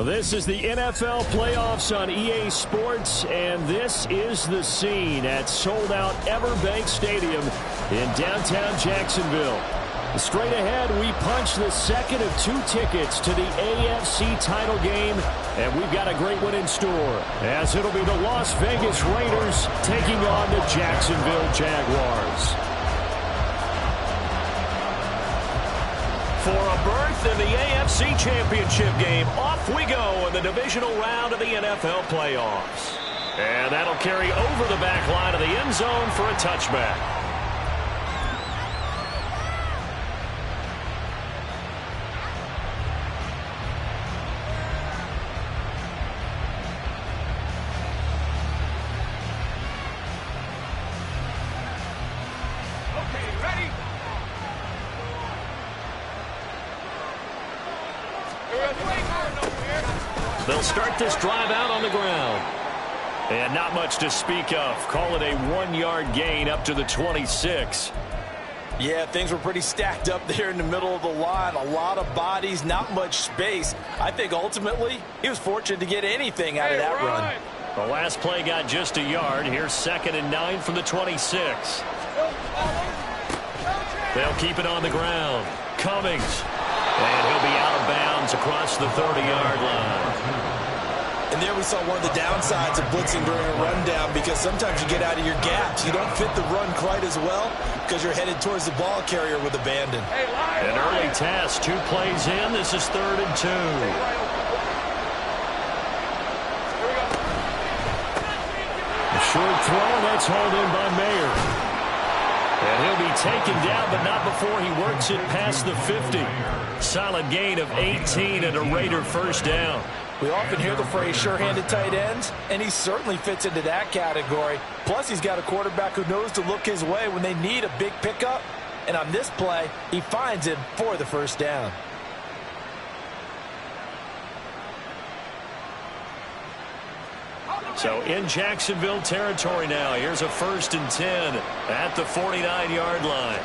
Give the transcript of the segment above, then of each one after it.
This is the NFL playoffs on EA Sports, and this is the scene at sold-out Everbank Stadium in downtown Jacksonville. Straight ahead, we punch the second of 2 tickets to the AFC title game, and we've got a great one in store, as it'll be the Las Vegas Raiders taking on the Jacksonville Jaguars. For a berth in the AFC Championship game, off we go in the divisional round of the NFL playoffs. And that'll carry over the back line of the end zone for a touchback. They'll start this drive out on the ground. And not much to speak of. Call it a 1-yard gain up to the 26. Yeah, things were pretty stacked up there in the middle of the line. A lot of bodies, not much space. I think ultimately he was fortunate to get anything out of that run. The last play got just a yard. Here's 2nd and 9 from the 26. They'll keep it on the ground. Cummings. And he'll be out of bounds across the 30-yard line. And there we saw one of the downsides of blitzing during a rundown, because sometimes you get out of your gaps. You don't fit the run quite as well because you're headed towards the ball carrier with abandon. An early test. 2 plays in. This is 3rd and 2. A short throw. That's hauled in by Mayer. And he'll be taken down, but not before he works it past the 50. Solid gain of 18 and a Raider first down. We often hear the phrase sure-handed tight ends, and he certainly fits into that category. Plus, he's got a quarterback who knows to look his way when they need a big pickup. And on this play, he finds him for the first down. So in Jacksonville territory now. Here's a 1st and 10 at the 49-yard line.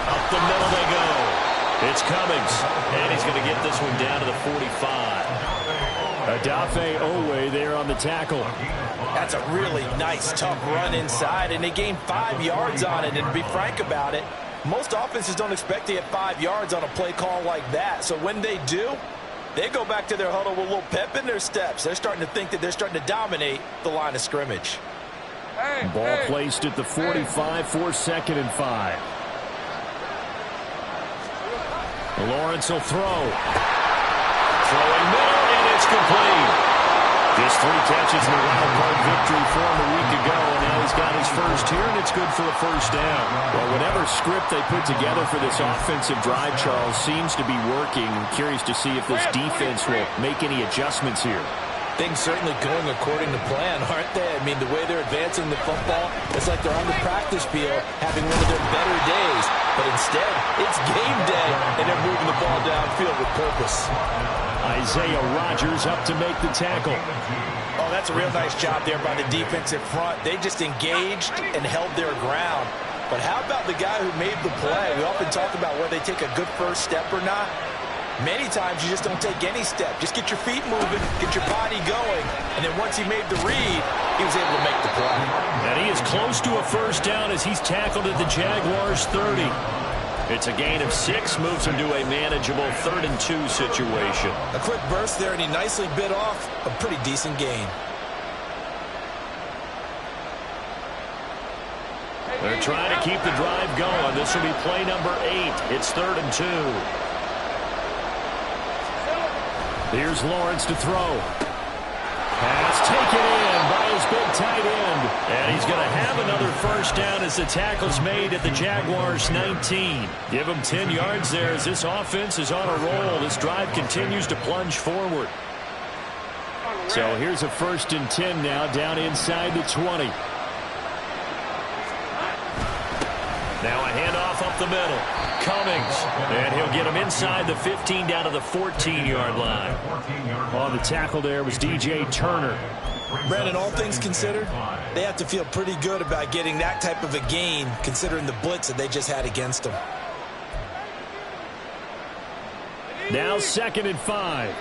Up the middle they go. It's Cummings, and he's going to get this one down to the 45. Adafe Owe there on the tackle. That's a really nice, tough run inside, and they gained 5 yards on it. And to be frank about it, most offenses don't expect to get 5 yards on a play call like that. So when they do, they go back to their huddle with a little pep in their steps. They're starting to think that they're starting to dominate the line of scrimmage. Ball placed at the 45 for 2nd and 5. Lawrence will throw. Throwing middle, and it's complete. Just 3 catches in the wild card victory for him a week ago, and now he's got his first here, and it's good for a first down. Well, whatever script they put together for this offensive drive, Charles, seems to be working. I'm curious to see if this defense will make any adjustments here. Things certainly going according to plan, aren't they? I mean, the way they're advancing the football, it's like they're on the practice field having one of their better days. But instead, it's game day, and they're moving the ball downfield with purpose. Isaiah Rodgers up to make the tackle. Oh, that's a real nice job there by the defensive front. They just engaged and held their ground. But how about the guy who made the play? We often talk about whether they take a good first step or not. Many times you just don't take any step. Just get your feet moving, get your body going, and then once he made the read, he was able to make the play. And he is close to a first down as he's tackled at the Jaguars' 30. It's a gain of 6, moves him to a manageable 3rd and 2 situation. A quick burst there, and he nicely bit off a pretty decent gain. They're trying to keep the drive going. This will be play number 8. It's 3rd and 2. Here's Lawrence to throw. Pass taken in by his big tight end. And he's going to have another first down as the tackle's made at the Jaguars' 19. Give him 10 yards there as this offense is on a roll. This drive continues to plunge forward. So here's a 1st and 10 now down inside the 20. Now a handoff up the middle. Cummings, and he'll get him inside the 15 down to the 14-yard line. On the tackle there was DJ Turner. Brandon, all things considered, they have to feel pretty good about getting that type of a gain considering the blitz that they just had against them. Now 2nd and 5.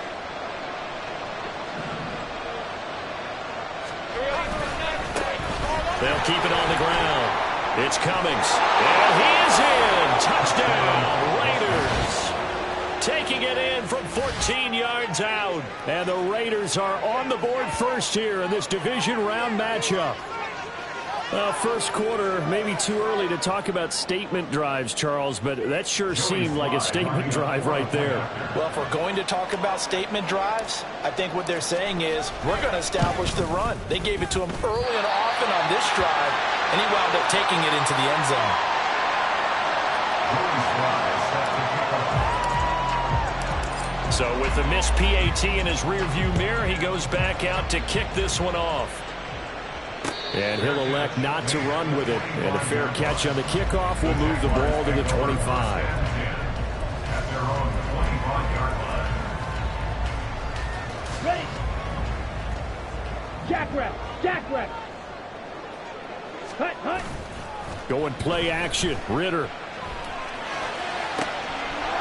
They'll keep it on the ground. It's Cummings. And he is in. Touchdown, Raiders. Taking it in from 14 yards out. And the Raiders are on the board first here in this division round matchup. First quarter, maybe too early to talk about statement drives, Charles, but that sure seemed like a statement drive right there. Well, if we're going to talk about statement drives, I think what they're saying is we're going to establish the run. They gave it to him early and often on this drive, and he wound up taking it into the end zone. So with the missed PAT in his rearview mirror, he goes back out to kick this one off. And he'll elect not to run with it. And a fair catch on the kickoff will move the ball to the 25. Ready. Jack rep. Jack rep. Hut, hut. Going play action. Ritter.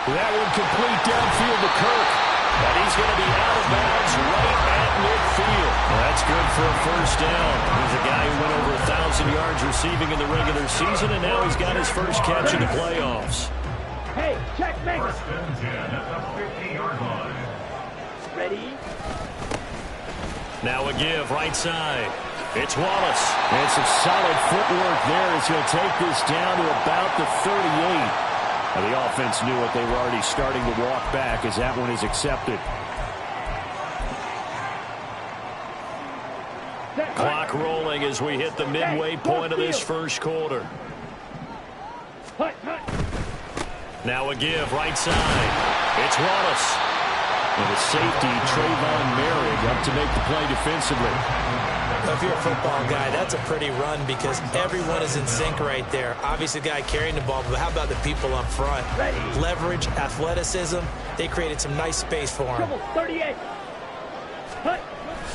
That one complete downfield to Kirk. And he's going to be out of bounds right at midfield. Well, that's good for a first down. He's a guy who went over 1,000 yards receiving in the regular season, and now he's got his first catch in the playoffs. Hey, check Megan. Ready? Now a give right side. It's Wallace. And some solid footwork there as he'll take this down to about the 38. And the offense knew it. They were already starting to walk back as that one is accepted. Clock rolling as we hit the midway point of this first quarter. Now a give right side. It's Wallace. And the safety, Trayvon Merrick, up to make the play defensively. If you're a football guy, that's a pretty run because everyone is in sync right there. Obviously, the guy carrying the ball, but how about the people up front? Leverage, athleticism. They created some nice space for him. 38.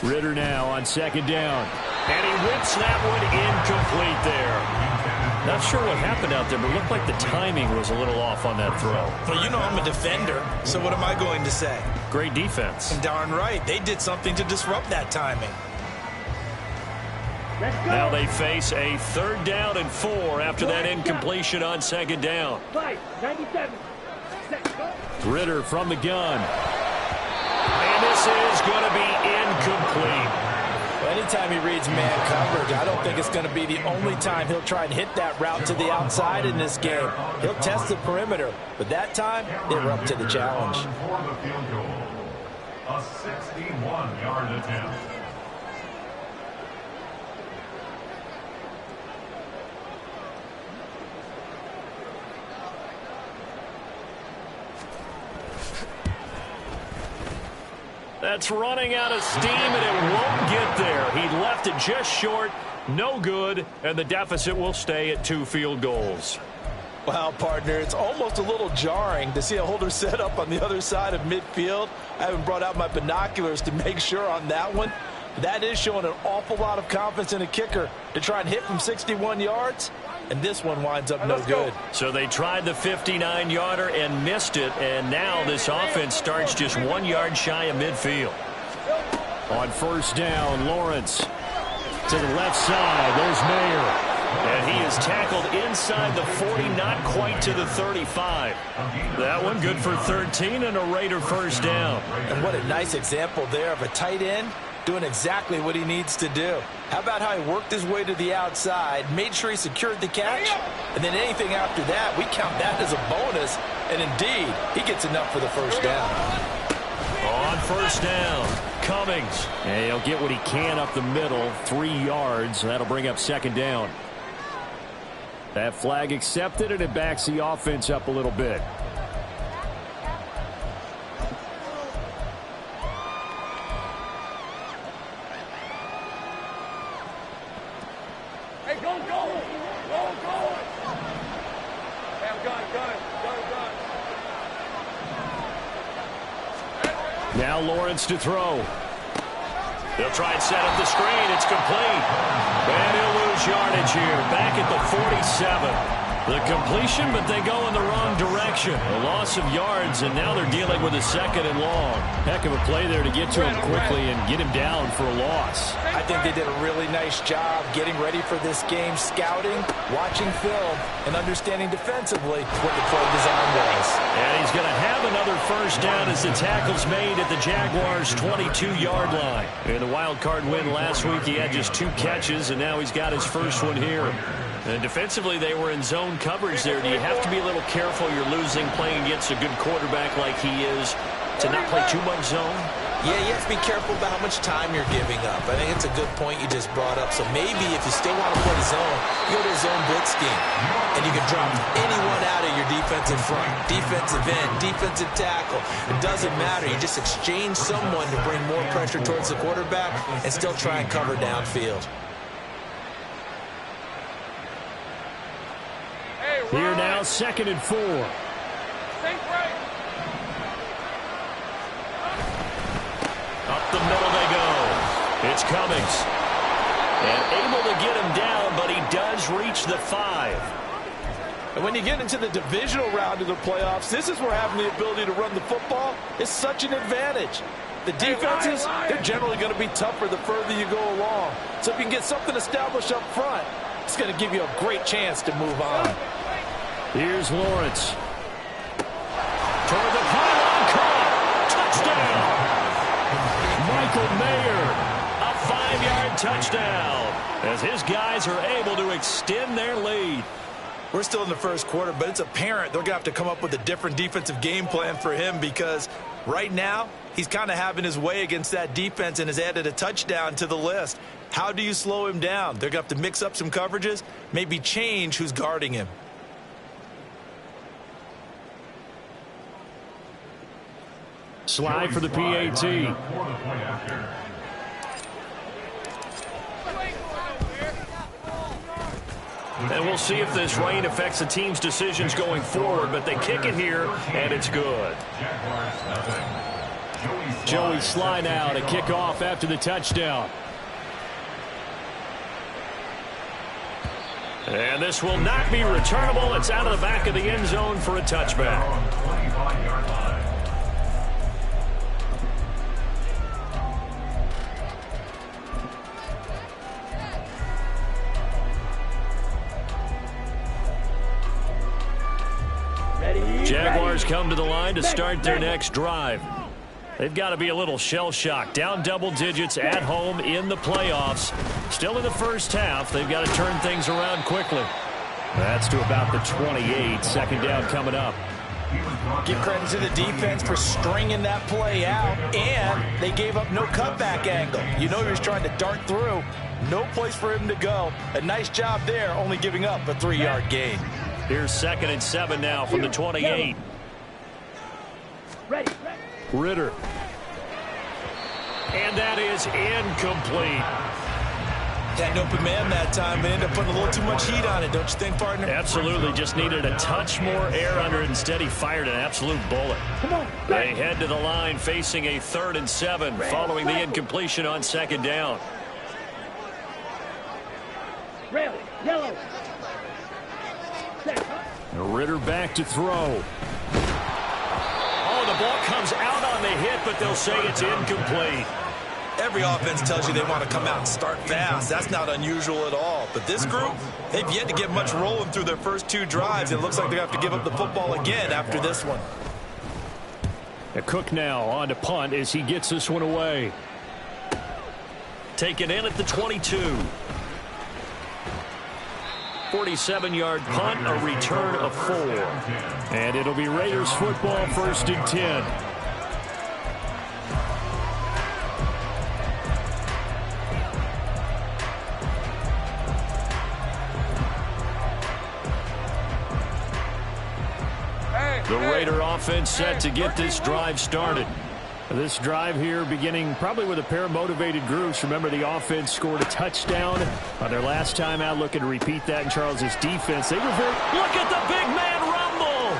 Ritter now on 2nd down. And he whips that one incomplete there. Not sure what happened out there, but it looked like the timing was a little off on that throw. Well, you know I'm a defender, so what am I going to say? Great defense. Darn right. They did something to disrupt that timing. Now they face a 3rd down and 4 after that incompletion on 2nd down. 97. Ritter from the gun. And this is going to be incomplete. Well, anytime he reads man coverage, I don't think it's going to be the only time he'll try and hit that route to the outside in this game. He'll test the perimeter, but that time they were up to the challenge. A 61-yard attempt. That's running out of steam, and it won't get there. He left it just short, no good, and the deficit will stay at 2 field goals. Wow, partner, it's almost a little jarring to see a holder set up on the other side of midfield. I haven't brought out my binoculars to make sure on that one. That is showing an awful lot of confidence in a kicker to try and hit from 61 yards. And this one winds up no good. So they tried the 59-yarder and missed it, and now this offense starts just 1 yard shy of midfield. On 1st down, Lawrence to the left side. There's Mayer. And he is tackled inside the 40, not quite to the 35. That one good for 13 and a Raider 1st down. And what a nice example there of a tight end doing exactly what he needs to do. How about how he worked his way to the outside, made sure he secured the catch, and then anything after that, we count that as a bonus. And indeed, he gets enough for the 1st down. On 1st down, Cummings. And he'll get what he can up the middle, 3 yards. That'll bring up 2nd down. That flag accepted, and it backs the offense up a little bit. Hey, go. Hey, I'm gun. Now Lawrence to throw. They'll try and set up the screen. It's complete. And he'll lose yardage here. Back at the 47. The completion, but they go in the wrong direction. A loss of yards, and now they're dealing with a 2nd and long. Heck of a play there to get to him quickly and get him down for a loss. I think they did a really nice job getting ready for this game, scouting, watching film, and understanding defensively what the play design was. And he's going to have another first down as the tackle's made at the Jaguars' 22-yard line. In the wild card win last week, he had just 2 catches, and now he's got his first one here. And defensively, they were in zone coverage there. Do you have to be a little careful? You're losing playing against a good quarterback like he is to not play too much zone? Yeah, you have to be careful about how much time you're giving up. I think it's a good point you just brought up. So maybe if you still want to play zone, you go to a zone blitz scheme. And you can drop anyone out of your defensive front, defensive end, defensive tackle. It doesn't matter. You just exchange someone to bring more pressure towards the quarterback and still try and cover downfield. Here now, 2nd and 4. Up the middle they go. It's Cummings. And able to get him down, but he does reach the 5. And when you get into the divisional round of the playoffs, this is where having the ability to run the football is such an advantage. The defenses, they're generally going to be tougher the further you go along. So if you can get something established up front, it's going to give you a great chance to move on. Here's Lawrence. Toward the pylon, caught. Touchdown. Michael Mayer, a 5-yard touchdown, as his guys are able to extend their lead. We're still in the first quarter, but it's apparent they're going to have to come up with a different defensive game plan for him because right now he's kind of having his way against that defense and has added a touchdown to the list. How do you slow him down? They're going to have to mix up some coverages, maybe change who's guarding him. Slide for the PAT. And we'll see if this rain affects the team's decisions going forward, but they kick it here, and it's good. Joey Sly now to kick off after the touchdown. And this will not be returnable. It's out of the back of the end zone for a touchback. Jaguars come to the line to start their next drive. They've got to be a little shell-shocked. Down double digits at home in the playoffs. Still in the first half. They've got to turn things around quickly. That's to about the 28. 2nd down coming up. Give credit to the defense for stringing that play out, and they gave up no cutback angle. You know he was trying to dart through. No place for him to go. A nice job there, only giving up a 3-yard gain. Here's 2nd and 7 now from the 28. Ritter. And that is incomplete. Had an open man that time, but ended up putting a little too much heat on it, don't you think, partner? Absolutely. Just needed a touch more air under it. Instead, he fired an absolute bullet. They head to the line facing a 3rd and 7 following the incompletion on 2nd down. Yellow. Ritter back to throw. Oh, the ball comes out on the hit, but they'll say it's incomplete. Every offense tells you they want to come out and start fast. That's not unusual at all. But this group, they've yet to get much rolling through their first 2 drives. It looks like they're going to have to give up the football again after this one. Cook now on to punt as he gets this one away. Taken in at the 22. 47-yard punt, a return of 4. And it'll be Raiders football, 1st and 10. The Raider offense set to get this drive started. This drive here beginning probably with a pair of motivated groups. Remember, the offense scored a touchdown on their last time out. Looking to repeat that in Charles's defense. They were very... Look at the big man rumble!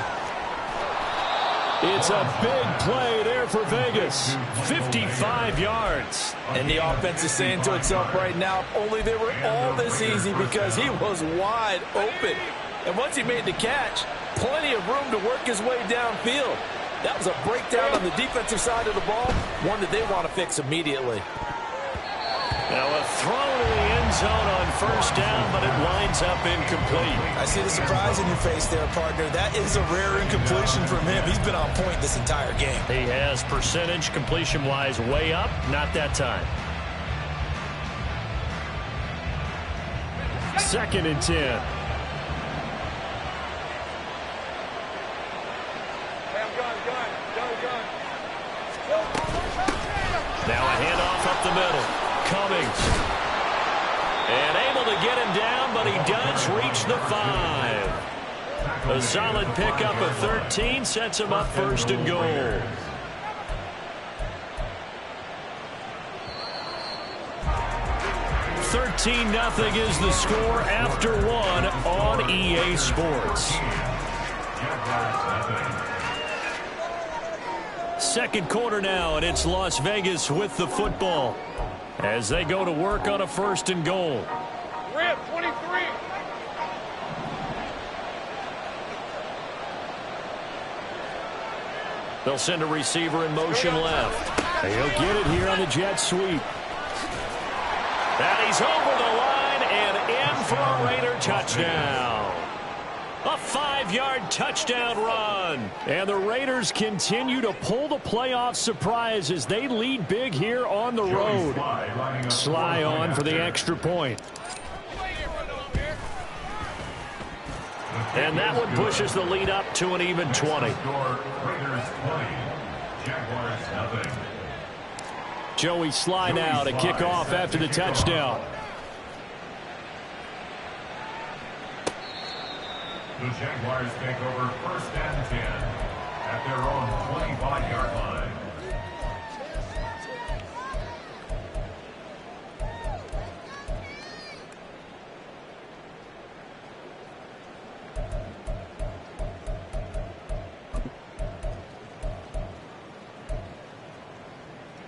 It's a big play there for Vegas. 55 yards. And the offense is saying to itself right now, only they were all this easy because he was wide open. And once he made the catch, plenty of room to work his way downfield. That was a breakdown on the defensive side of the ball, one that they want to fix immediately. Now a throw to the end zone on first down, but it winds up incomplete. I see the surprise in your face there, partner. That is a rare incompletion from him. He's been on point this entire game. He has percentage completion-wise way up, not that time. 2nd and 10. Now a handoff up the middle. Cummings. And able to get him down, but he does reach the 5. A solid pickup of 13 sets him up 1st and goal. $13-0 is the score after 1 on EA Sports. 2nd quarter now, and it's Las Vegas with the football as they go to work on a 1st and goal. Rip, 23. They'll send a receiver in motion left. He'll get it here on the jet sweep. And he's over the line and in for a Raider touchdown. A 5-yard touchdown run. And the Raiders continue to pull the playoff surprise as they lead big here on the road. Sly on for the extra point. And that one pushes the lead up to an even 20. Joey Sly now to kick off after the touchdown. The Jaguars take over 1st and 10 at their own 25-yard line.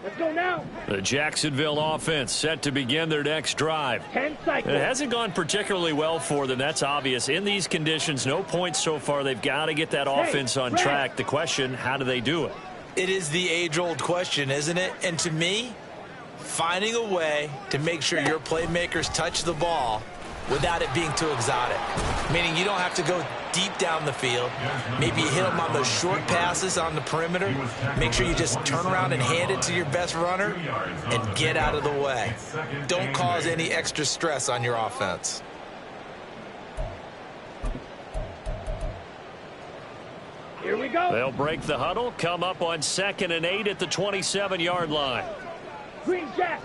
Let's go now. The Jacksonville offense set to begin their next drive. 10 cycles. It hasn't gone particularly well for them. That's obvious. In these conditions, no points so far. They've got to get that offense on track. The question, how do they do it? It is the age-old question, isn't it? And to me, finding a way to make sure your playmakers touch the ball without it being too exotic. Meaning you don't have to go deep down the field. Maybe you hit them on those short passes on the perimeter. Make sure you just turn around and hand it to your best runner and get out of the way. Don't cause any extra stress on your offense. Here we go. They'll break the huddle, come up on 2nd and 8 at the 27-yard line. Green Jack.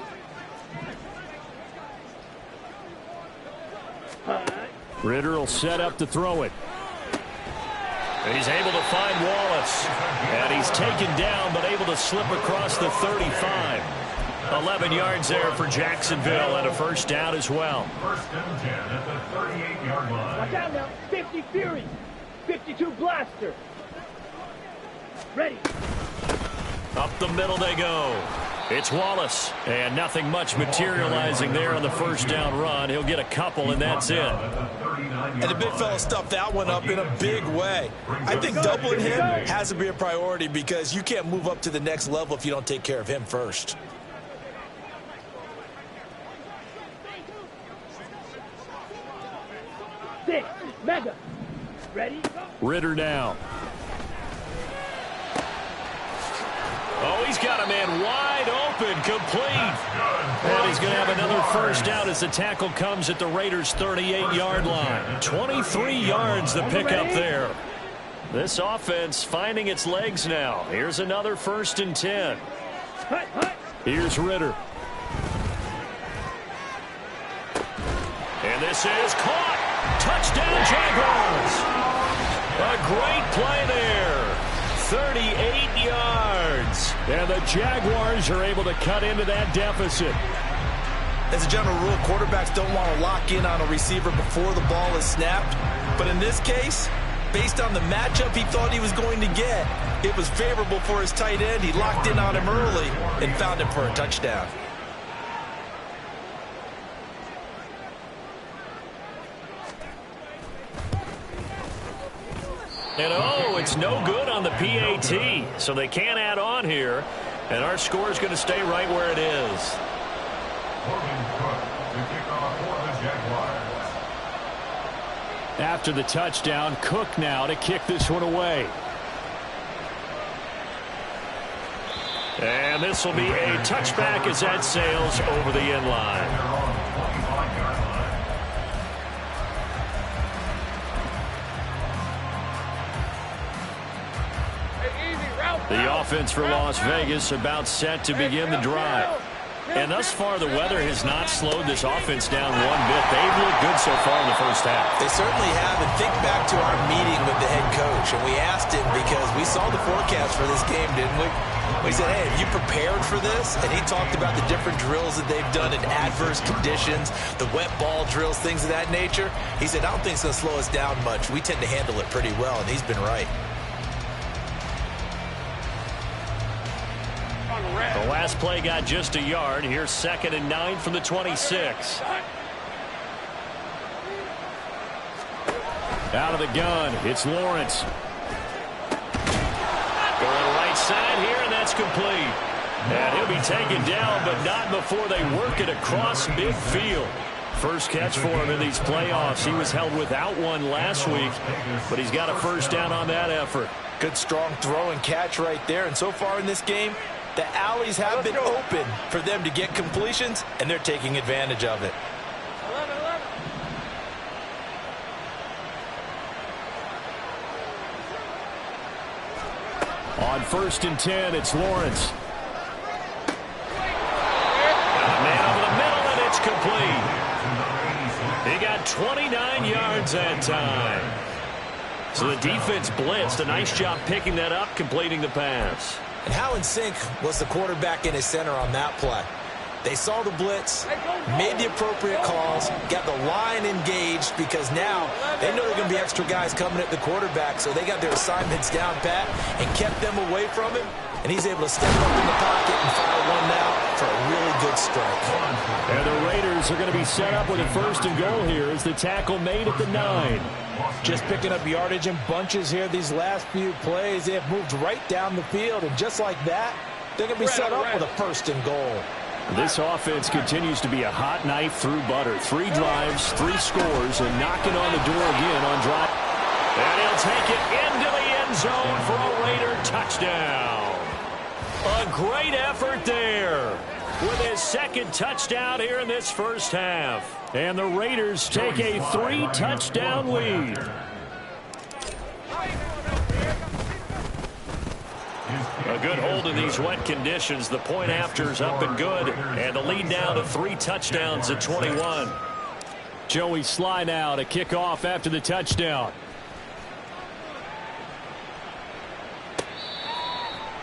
Ritter will set up to throw it. He's able to find Wallace. And he's taken down, but able to slip across the 35. 11 yards there for Jacksonville and a 1st down as well. 1st and 10 at the 38-yard line. Watch out now. 50 Fury. 52 Blaster. Ready. Up the middle they go. It's Wallace. And nothing much materializing there on the 1st down run. He'll get a couple, and that's it. And the big fella stuffed that one up in a big way. I think doubling him has to be a priority because you can't move up to the next level if you don't take care of him first. Six. Mega. Ready? Go. Ritter now. Oh, he's got a man wide open, complete. And he's going to have another 1st down as the tackle comes at the Raiders' 38-yard line. 23 yards the pickup there. This offense finding its legs now. Here's another 1st and 10. Here's Ritter. And this is caught. Touchdown, Jaguars. A great play there. 38 yards. And the Jaguars are able to cut into that deficit. As a general rule, quarterbacks don't want to lock in on a receiver before the ball is snapped. But in this case, based on the matchup he thought he was going to get, it was favorable for his tight end. He locked in on him early and found him for a touchdown. And oh, it's no good on the PAT, so they can't add on here. And our score is going to stay right where it is. After the touchdown, Cook now to kick this one away. And this will be a touchback as that sails over the end line. The offense for Las Vegas about set to begin the drive. And thus far, the weather has not slowed this offense down one bit. They've looked good so far in the first half. They certainly have. And think back to our meeting with the head coach. And we asked him because we saw the forecast for this game, didn't we? We said, hey, have you prepared for this? And he talked about the different drills that they've done in adverse conditions, the wet ball drills, things of that nature. He said, I don't think it's going to slow us down much. We tend to handle it pretty well, and he's been right. The last play got just a yard. Here's 2nd and 9 from the 26. Out of the gun, it's Lawrence. Going right side here, and that's complete. And he'll be taken down, but not before they work it across midfield. First catch for him in these playoffs. He was held without one last week, but he's got a first down on that effort. Good, strong throw and catch right there. And so far in this game, the alleys have been open for them to get completions, and they're taking advantage of it. On 1st and 10, it's Lawrence. Man over the middle, and it's complete. He got 29 yards that time. So the defense blitzed. A nice job picking that up, completing the pass. And how in sync was the quarterback in his center on that play? They saw the blitz, made the appropriate calls, got the line engaged because now they know there are going to be extra guys coming at the quarterback, so they got their assignments down pat and kept them away from him, and he's able to step up in the pocket and fire one now for a really good strike. And the Raiders are going to be set up with a 1st and goal here as the tackle made at the 9. Just picking up yardage in bunches here these last few plays. They have moved right down the field, and just like that, they're going to be set up with a 1st and goal. This offense continues to be a hot knife through butter. 3 drives, 3 scores, and knocking on the door again on drive. And he'll take it into the end zone for a Raider touchdown. A great effort there with his 2nd touchdown here in this first half. And the Raiders take a 3-touchdown lead. A good hold in these wet conditions. The point after's up and good. And the lead now to 3 touchdowns at 21. Joey Sly now to kick off after the touchdown.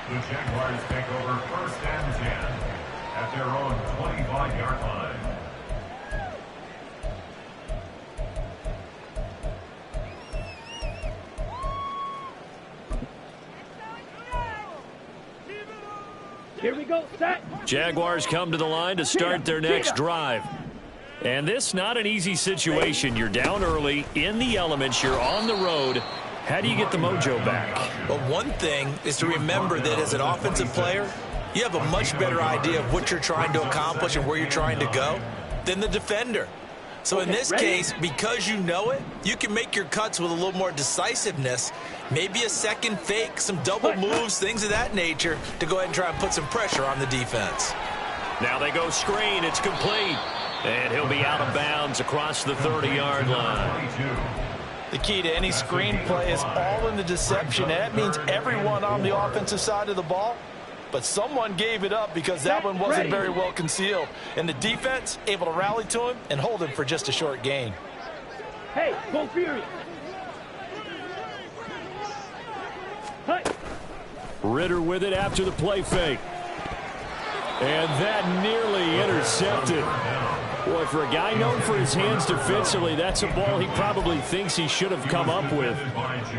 The Jaguars take over 1st and 10 at their own 25-yard line. Here we go, set. Jaguars come to the line to start their next drive. And this not an easy situation. You're down early, in the elements, you're on the road. How do you get the mojo back? Well, one thing is to remember that as an offensive player, you have a much better idea of what you're trying to accomplish and where you're trying to go than the defender. So in this case, because you know it, you can make your cuts with a little more decisiveness, maybe a second fake, some double moves, things of that nature, to go ahead and try and put some pressure on the defense. Now they go screen. It's complete. And he'll be out of bounds across the 30-yard line. The key to any screen play is all in the deception. And that means everyone on the offensive side of the ball, but someone gave it up because that one wasn't very well concealed. And the defense able to rally to him and hold him for just a short gain. Hey, go Fury. Ritter with it after the play fake. And that nearly intercepted. Boy, for a guy known for his hands defensively, that's a ball he probably thinks he should have come up with.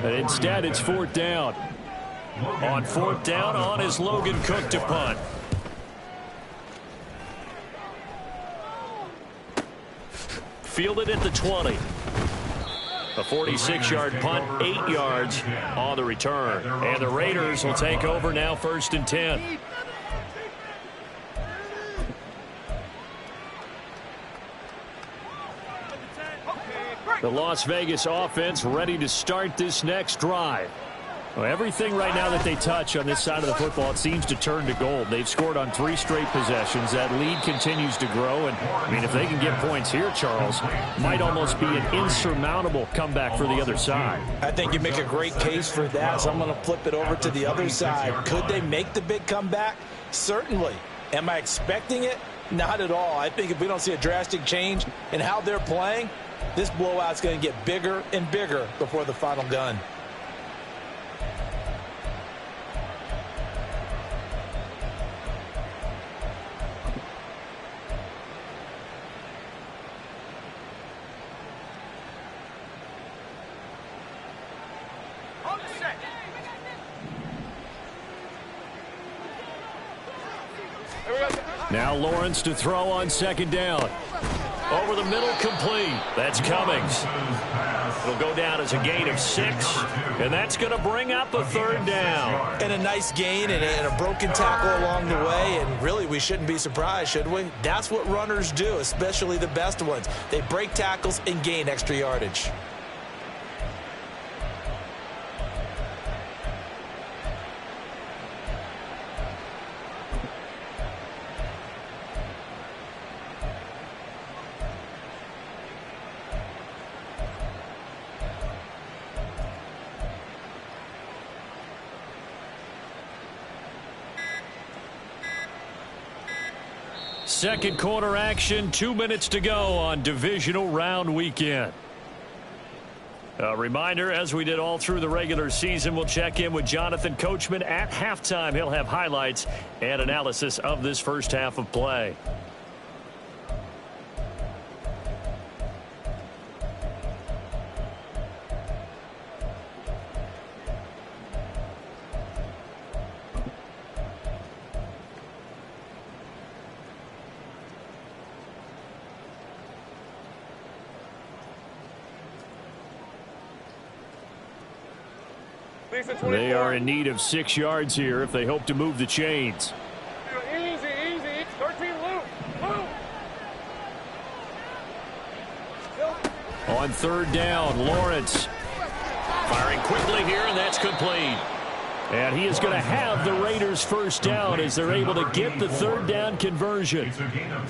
But instead, it's 4th down. On 4th down, on is Logan Cook to punt. Fielded at the 20. A 46-yard punt, 8 yards on the return. And the Raiders will take over now, 1st and 10. The Las Vegas offense ready to start this next drive. Well, everything right now that they touch on this side of the football, it seems to turn to gold. They've scored on 3 straight possessions. That lead continues to grow. And, I mean, if they can get points here, Charles, might almost be an insurmountable comeback for the other side. I think you make a great case for that, so I'm going to flip it over to the other side. Could they make the big comeback? Certainly. Am I expecting it? Not at all. I think if we don't see a drastic change in how they're playing, this blowout's going to get bigger and bigger before the final gun. Now Lawrence to throw on 2nd down. Over the middle, complete. That's Cummings. It'll go down as a gain of 6, and that's going to bring up a 3rd down. And a nice gain and a broken tackle along the way, and really we shouldn't be surprised, should we? That's what runners do, especially the best ones. They break tackles and gain extra yardage. Second quarter action, 2 minutes to go on divisional round weekend. A reminder, as we did all through the regular season, we'll check in with Jonathan Coachman at halftime. He'll have highlights and analysis of this first half of play. They are in need of 6 yards here if they hope to move the chains. Easy, easy. 13 loop. On 3rd down, Lawrence firing quickly here, and that's complete. And he is going to have the Raiders' 1st down as they're able to get the 3rd down conversion.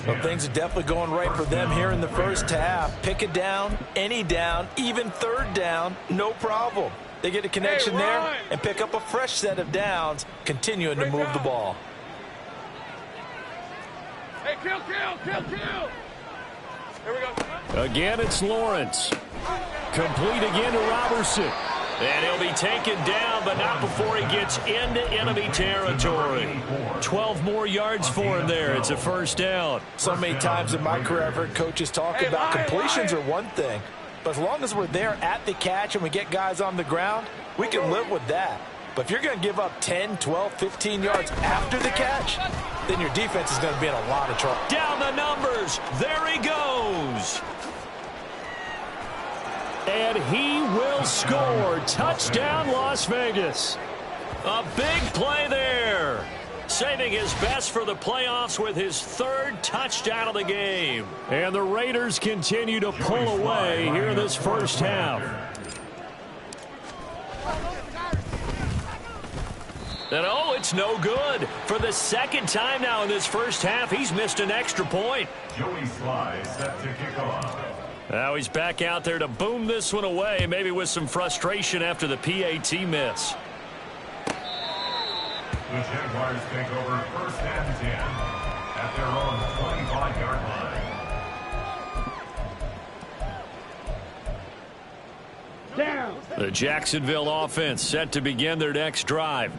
Well, things are definitely going right for them here in the first half. Pick a down, any down, even 3rd down, no problem. They get a connection there and pick up a fresh set of downs, continuing to move the ball. Hey, kill. Here we go. Again, it's Lawrence. Complete again to Robertson. And he'll be taken down, but not before he gets into enemy territory. 12 more yards for him there. It's a 1st down. So many times in my career I've heard coaches talk about completions are one thing. But as long as we're there at the catch and we get guys on the ground, we can live with that. But if you're going to give up 10, 12, 15 yards after the catch, then your defense is going to be in a lot of trouble. Down the numbers. There he goes. And he will score. Touchdown, Las Vegas. A big play there. Saving his best for the playoffs with his 3rd touchdown of the game. And the Raiders continue to pull away here in this first half. And oh, it's no good. For the 2nd time now in this first half, he's missed an extra point. Joey Sly set to kick off. Now he's back out there to boom this one away, maybe with some frustration after the PAT miss. The Jaguars take over 1st and 10 at their own 25-yard line. Down. The Jacksonville offense set to begin their next drive.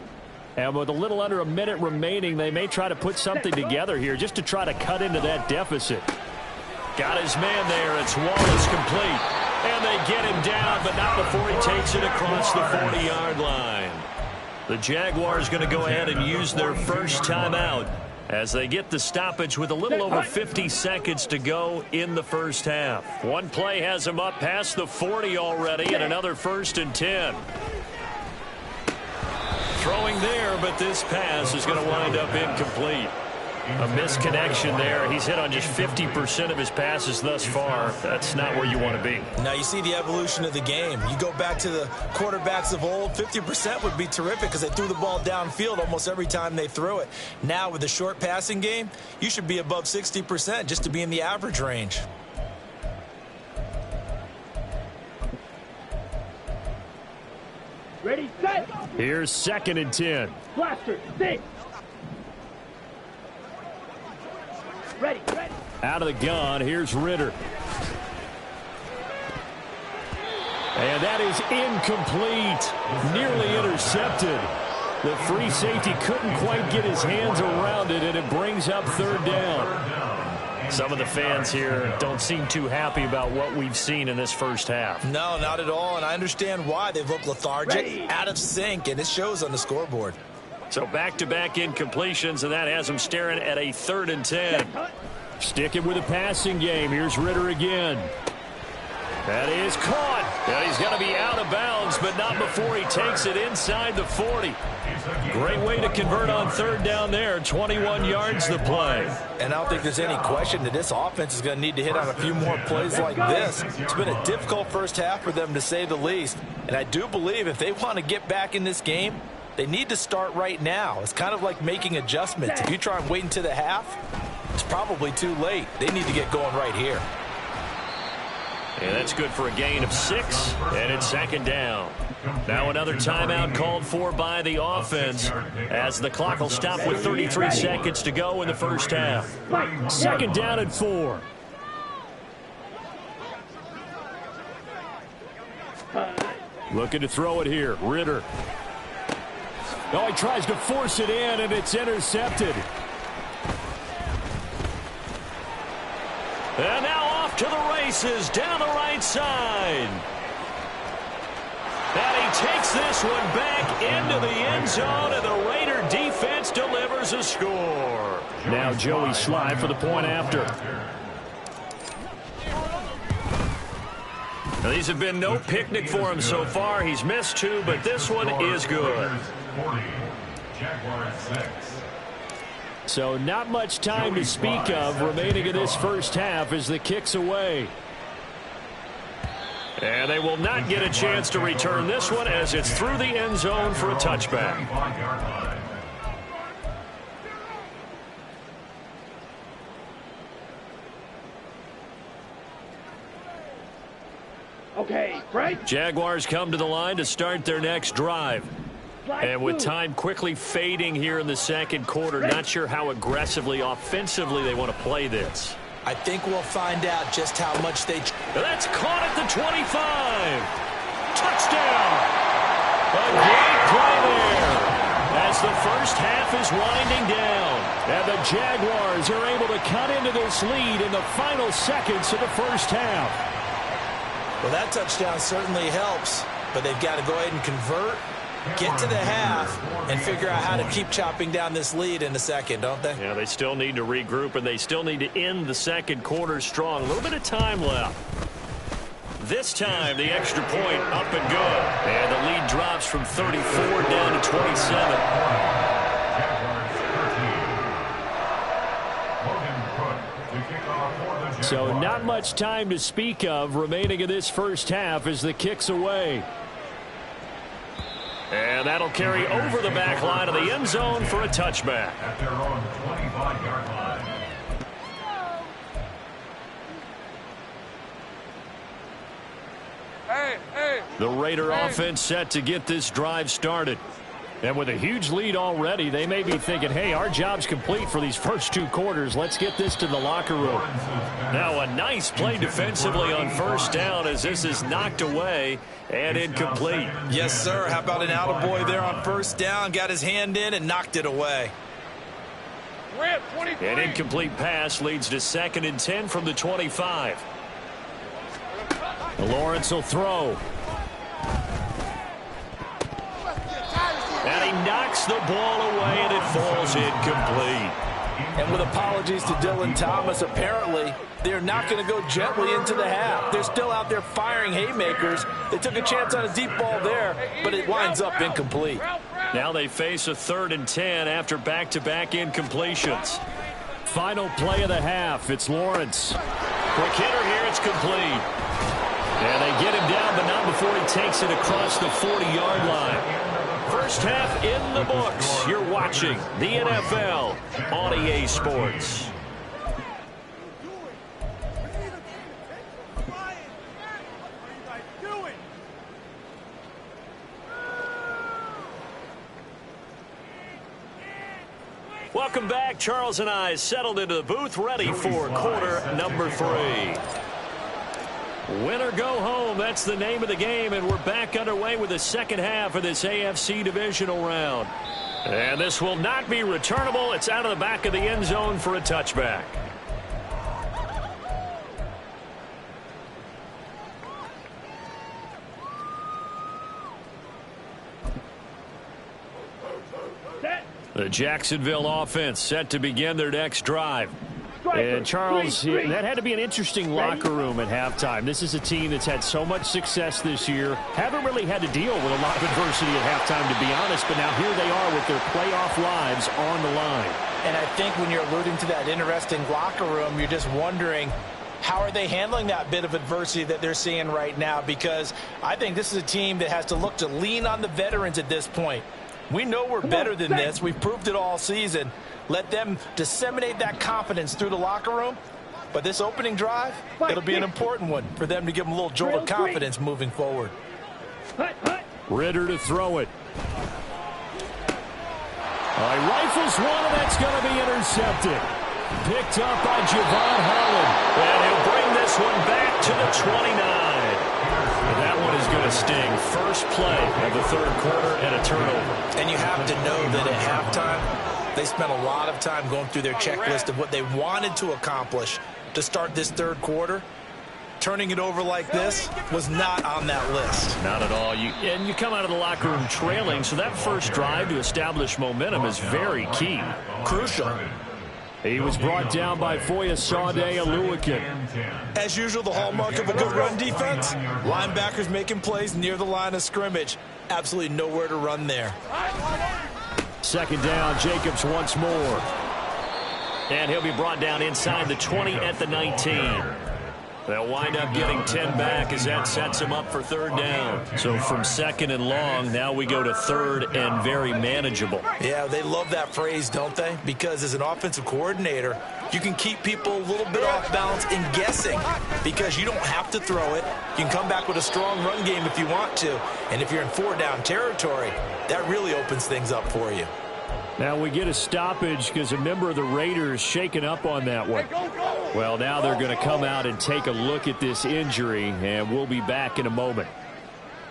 And with a little under a minute remaining, they may try to put something together here just to try to cut into that deficit. Got his man there. It's Wallace complete. And they get him down, but not before he takes it across the 40-yard line. The Jaguars going to go ahead and use their 1st timeout. as they get the stoppage with a little over 50 seconds to go in the first half. One play has them up past the 40 already, and another 1st and 10. Throwing there, but this pass is going to wind up incomplete. A misconnection there. He's hit on just 50% of his passes thus far. That's not where you want to be. Now you see the evolution of the game. You go back to the quarterbacks of old, 50% would be terrific because they threw the ball downfield almost every time they threw it. Now with the short passing game, you should be above 60% just to be in the average range. Ready, set. Here's 2nd and 10. Blaster, six. Ready. Out of the gun, here's Ritter. And that is incomplete. Nearly intercepted. The free safety couldn't quite get his hands around it, and it brings up 3rd down. Some of the fans here don't seem too happy about what we've seen in this first half. No, not at all, and I understand why. They've looked lethargic, out of sync, and it shows on the scoreboard. So back-to-back incompletions, and that has him staring at a 3rd and 10. Sticking with the passing game. Here's Ritter again. That is caught. And he's going to be out of bounds, but not before he takes it inside the 40. Great way to convert on 3rd down there. 21 yards the play. And I don't think there's any question that this offense is going to need to hit on a few more plays like this. It's been a difficult first half for them, to say the least. And I do believe if they want to get back in this game, they need to start right now. It's kind of like making adjustments. If you try and wait until the half, it's probably too late. They need to get going right here. And that's good for a gain of 6, and it's 2nd down. Now another timeout called for by the offense as the clock will stop with 33 seconds to go in the first half. 2nd down and 4. Looking to throw it here. Ritter. Oh, he tries to force it in, and it's intercepted. And now off to the races down the right side. And he takes this one back into the end zone, and the Raider defense delivers a score. Now Joey Slye for the point after. Now, these have been no picnic for him so far. He's missed 2, but this one is good. 40, Jaguars 6. So not much time to speak of remaining in this first half as the kick's away. And they will not get a chance to return this one as it's through the end zone for a touchback. Okay, right. Jaguars come to the line to start their next drive. And with time quickly fading here in the second quarter, not sure how aggressively, offensively they want to play this. I think we'll find out just how much they... That's caught at the 25. Touchdown. A great play there as the first half is winding down. And the Jaguars are able to cut into this lead in the final seconds of the first half. Well, that touchdown certainly helps, but they've got to go ahead and convert, get to the half, and figure out how to keep chopping down this lead in the second, don't they? Yeah, they still need to regroup, and they still need to end the second quarter strong. A little bit of time left. This time, the extra point up and good. And the lead drops from 34 down to 27. So not much time to speak of remaining in this first half as the kick's away. And that'll carry over the back line of the end zone for a touchback. At their own 25-yard line. Hey. The Raider offense set to get this drive started. And with a huge lead already, they may be thinking, hey, our job's complete for these first 2 quarters. Let's get this to the locker room. Now a nice play defensively on first down as this is knocked away and incomplete. Yes, sir. How about an attaboy there on first down? Got his hand in and knocked it away. Rip, 23. An incomplete pass leads to 2nd and 10 from the 25. Lawrence will throw. And he knocks the ball away, and it falls incomplete. And with apologies to Dylan Thomas, apparently they're not going to go gently into the half. They're still out there firing haymakers. They took a chance on a deep ball there, but it winds up incomplete. Now they face a 3rd and 10 after back-to-back incompletions. Final play of the half. It's Lawrence. Quick hitter here. It's complete. And they get him down, but not before he takes it across the 40-yard line. First half in the books. You're watching the NFL on EA Sports. Welcome back. Charles and I settled into the booth, ready for quarter number 3. Win or go home, that's the name of the game, and we're back underway with the second half of this AFC divisional round. And this will not be returnable. It's out of the back of the end zone for a touchback. The Jacksonville offense set to begin their next drive. And Charles, that had to be an interesting locker room at halftime. This is a team that's had so much success this year. Haven't really had to deal with a lot of adversity at halftime, to be honest. But now here they are with their playoff lives on the line. And I think when you're alluding to that interesting locker room, you're just wondering, how are they handling that bit of adversity that they're seeing right now? Because I think this is a team that has to look to lean on the veterans at this point. We know we're better than this. We've proved it all season. Let them disseminate that confidence through the locker room. But this opening drive, it'll be an important one for them to give them a little jolt of confidence moving forward. Ritter to throw it. He rifles one, and that's going to be intercepted. Picked up by Javon Holland. And he'll bring this one back to the 29. And that one is going to sting. First play of the third quarter and a turnover. And you have to know that at halftime, they spent a lot of time going through their checklist of what they wanted to accomplish to start this third quarter. Turning it over like this was not on that list. Not at all. And you come out of the locker room trailing, so that first drive to establish momentum is very key. Crucial. He was brought down by Foyesade Oluwakin. As usual, the hallmark of a good run defense, linebackers making plays near the line of scrimmage. Absolutely nowhere to run there. Second down, Jacobs once more. And he'll be brought down inside the 20 at the 19. They'll wind up getting 10 back as that sets him up for third down. So from second and long, now we go to third and very manageable. Yeah, they love that phrase, don't they? Because as an offensive coordinator, you can keep people a little bit off balance in guessing because you don't have to throw it. You can come back with a strong run game if you want to. And if you're in 4-down territory, that really opens things up for you. Now we get a stoppage because a member of the Raiders shaken up on that one. Well, now they're going to come out and take a look at this injury, and we'll be back in a moment.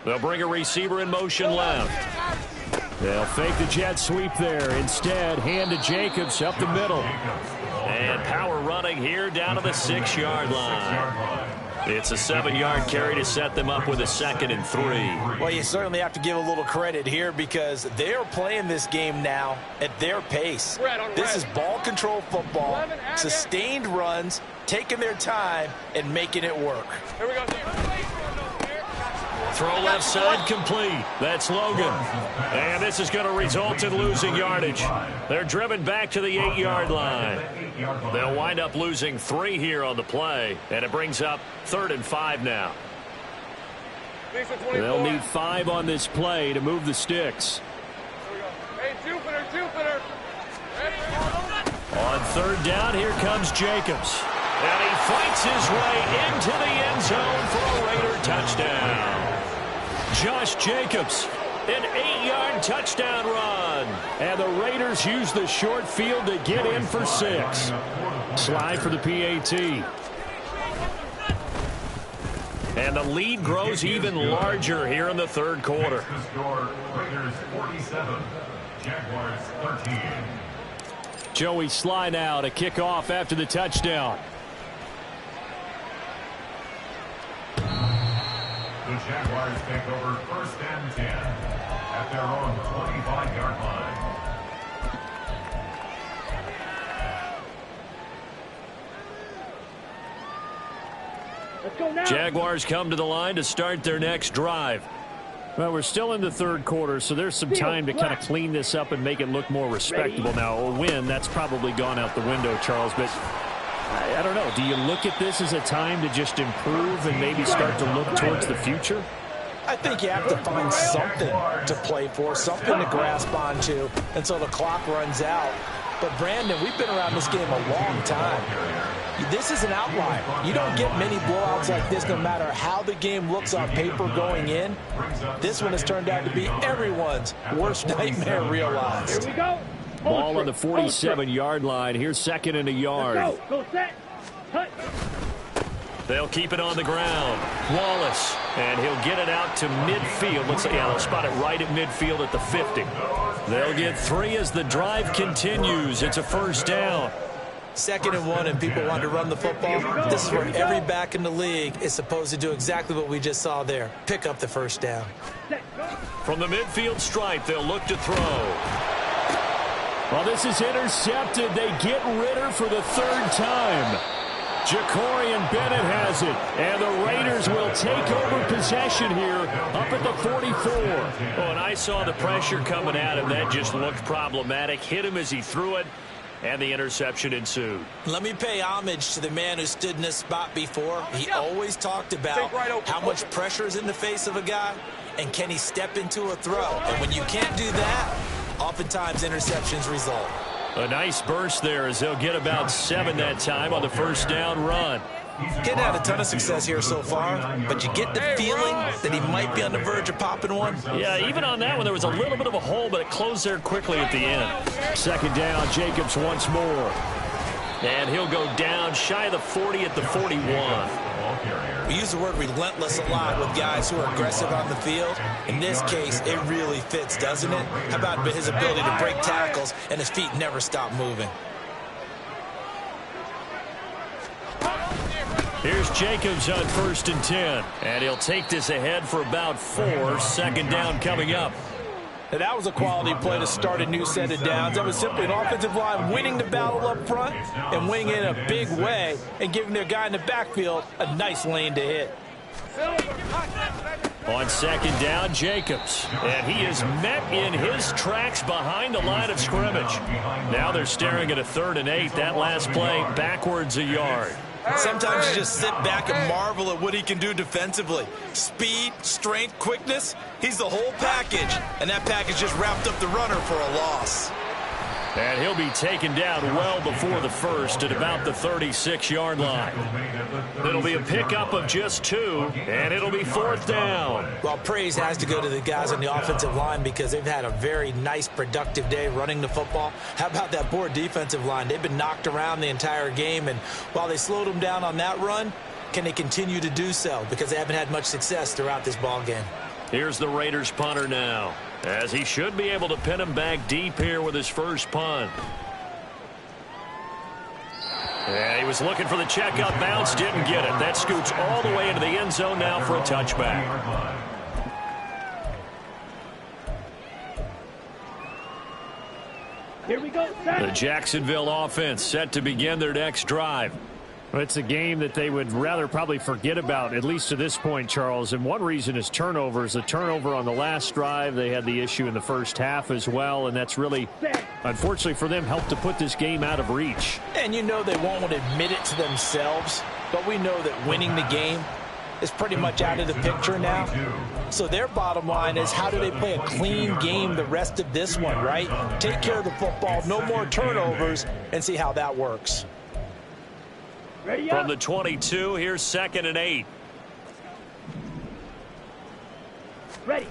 They'll bring a receiver in motion left. They'll fake the jet sweep there. Instead, hand to Jacobs up the middle. And power running here down to the 6-yard line. It's a 7-yard carry to set them up with a 2nd and 3. Well, you certainly have to give a little credit here because they are playing this game now at their pace. This is ball control football, sustained runs, taking their time and making it work. Here we go. Throw left side complete. That's Logan. And this is going to result in losing yardage. They're driven back to the 8-yard line. They'll wind up losing 3 here on the play, and it brings up 3rd and 5 now. They'll need 5 on this play to move the sticks. Hey, Jupiter. On 3rd down, here comes Jacobs. And he fights his way into the end zone for a Raider touchdown. Josh Jacobs, an 8-yard touchdown run. And the Raiders use the short field to get in for 6. Slide for the PAT. And the lead grows even larger here in the third quarter. Raiders 47, Jaguars 13. Joey Sly now to kick off after the touchdown. The Jaguars take over 1st and 10 at their own 25-yard line. Let's go now. Jaguars come to the line to start their next drive. Well, we're still in the third quarter, so there's some time to kind of clean this up and make it look more respectable. Now, a win, that's probably gone out the window, Charles, but I don't know. Do you look at this as a time to just improve and maybe start to look towards the future? I think you have to find something to play for, something to grasp onto until the clock runs out. But, Brandon, we've been around this game a long time. This is an outlier. You don't get many blowouts like this no matter how the game looks on paper going in. This one has turned out to be everyone's worst nightmare realized. Here we go. Ball on the 47-yard line. Here's second and a yard. Let's go. Go set. Touch. They'll keep it on the ground. Wallace, and he'll get it out to midfield. They'll spot it right at midfield at the 50. They'll get 3 as the drive continues. It's a first down. 2nd and 1, and people want to run the football. This is where every back in the league is supposed to do exactly what we just saw there. Pick up the first down. From the midfield stripe, they'll look to throw. Well, this is intercepted. They get Ritter for the 3rd time. Jacorian Bennett has it, and the Raiders will take over possession here up at the 44. Oh, and I saw the pressure coming at him. That just looked problematic. Hit him as he threw it, and the interception ensued. Let me pay homage to the man who stood in this spot before. He always talked about how much pressure is in the face of a guy, and can he step into a throw. And when you can't do that, oftentimes interceptions result. A nice burst there as they'll get about 7 that time on the first down run. Getting had a ton of success here so far, but you get the feeling that he might be on the verge of popping one. Yeah, even on that one, there was a little bit of a hole, but it closed there quickly at the end. 2nd down, Jacobs once more. And he'll go down shy of the 40 at the 41. We use the word relentless a lot with guys who are aggressive on the field. In this case, it really fits, doesn't it? How about his ability to break tackles and his feet never stop moving? Here's Jacobs on 1st and 10. And he'll take this ahead for about 4. 2nd down coming up. Now, that was a quality play to start a new set of downs. That was simply an offensive line winning the battle up front and winning it in a big way and giving their guy in the backfield a nice lane to hit. On 2nd down, Jacobs. And he is met in his tracks behind the line of scrimmage. Now they're staring at a 3rd and 8. That last play backwards a yard. Sometimes you just sit back and marvel at what he can do defensively. Speed, strength, quickness, he's the whole package. And that package just wrapped up the runner for a loss. And he'll be taken down well before the 1st at about the 36-yard line. It'll be a pickup of just 2, and it'll be 4th down. Well, praise has to go to the guys on the offensive line because they've had a very nice, productive day running the football. How about that poor defensive line? They've been knocked around the entire game, and while they slowed them down on that run, can they continue to do so? Because they haven't had much success throughout this ball game. Here's the Raiders punter now, as he should be able to pin him back deep here with his first punt. And he was looking for the check-up bounce, didn't get it. That scoots all the way into the end zone now for a touchback. Here we go. Set. The Jacksonville offense set to begin their next drive. Well, it's a game that they would rather probably forget about, at least to this point, Charles. And one reason is turnovers. A turnover on the last drive. They had the issue in the first half as well, and that's really, unfortunately for them, helped to put this game out of reach. And you know they won't admit it to themselves, but we know that winning the game is pretty much out of the picture now. So their bottom line is, how do they play a clean game the rest of this one, right? Take care of the football, no more turnovers, and see how that works. From the 22, here's 2nd and 8. Ready.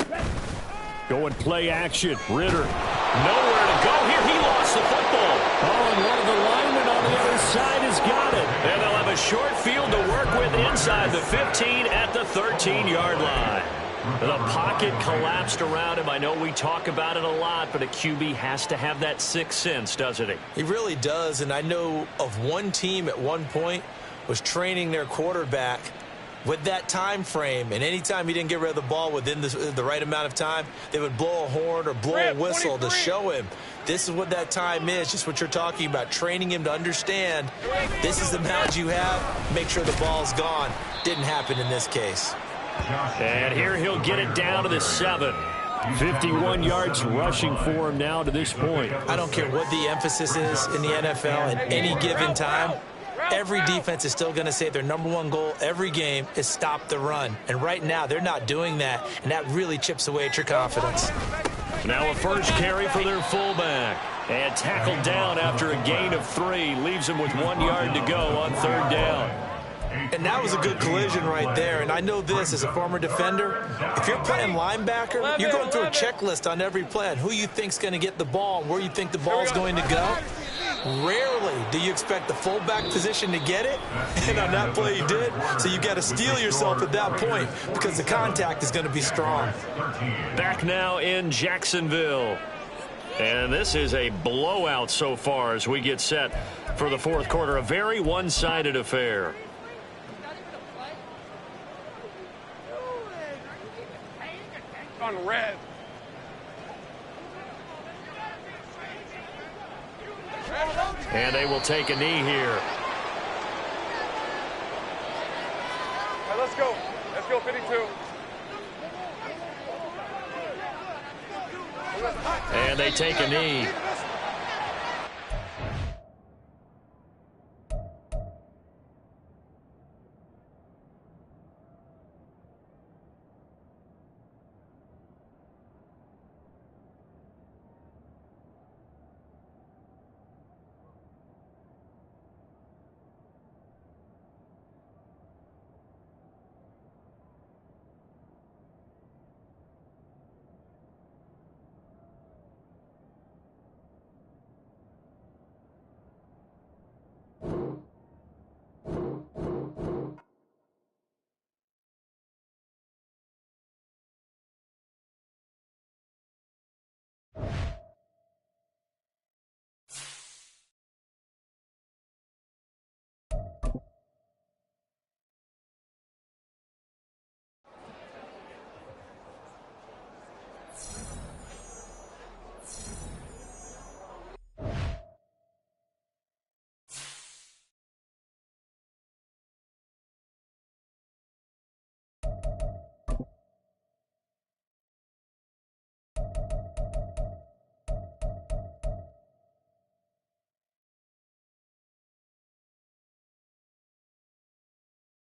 Going play action. Ritter. Nowhere to go here. He lost the football. Oh, and one of the linemen on the other side has got it. And they'll have a short field to work with inside the 15 at the 13-yard line. The pocket collapsed around him. I know we talk about it a lot, but a QB has to have that sixth sense, doesn't he? He really does, and I know of one team at one point was training their quarterback with that time frame, and anytime he didn't get rid of the ball within the right amount of time, they would blow a horn or blow a whistle to show him this is what that time is, just what you're talking about, training him to understand this is the amount you have, make sure the ball's gone. Didn't happen in this case. And here he'll get it down to the 7. 51 yards rushing for him now to this point. I don't care what the emphasis is in the NFL at any given time. Every defense is still going to say their #1 goal every game is stop the run. And right now, they're not doing that, and that really chips away at your confidence. Now a first carry for their fullback. And tackled down after a gain of 3. Leaves him with 1 yard to go on 3rd down. And that was a good collision right there. And I know this as a former defender. If you're playing linebacker, you're going through a checklist on every play on who you think's going to get the ball and where you think the ball's going to go. Rarely do you expect the fullback position to get it, and on that play he did. So you got to steel yourself at that point because the contact is going to be strong. Back now in Jacksonville. And this is a blowout so far as we get set for the 4th quarter. A very one-sided affair. On red. And they will take a knee here. All right, let's go. Let's go, 52. And they take a knee.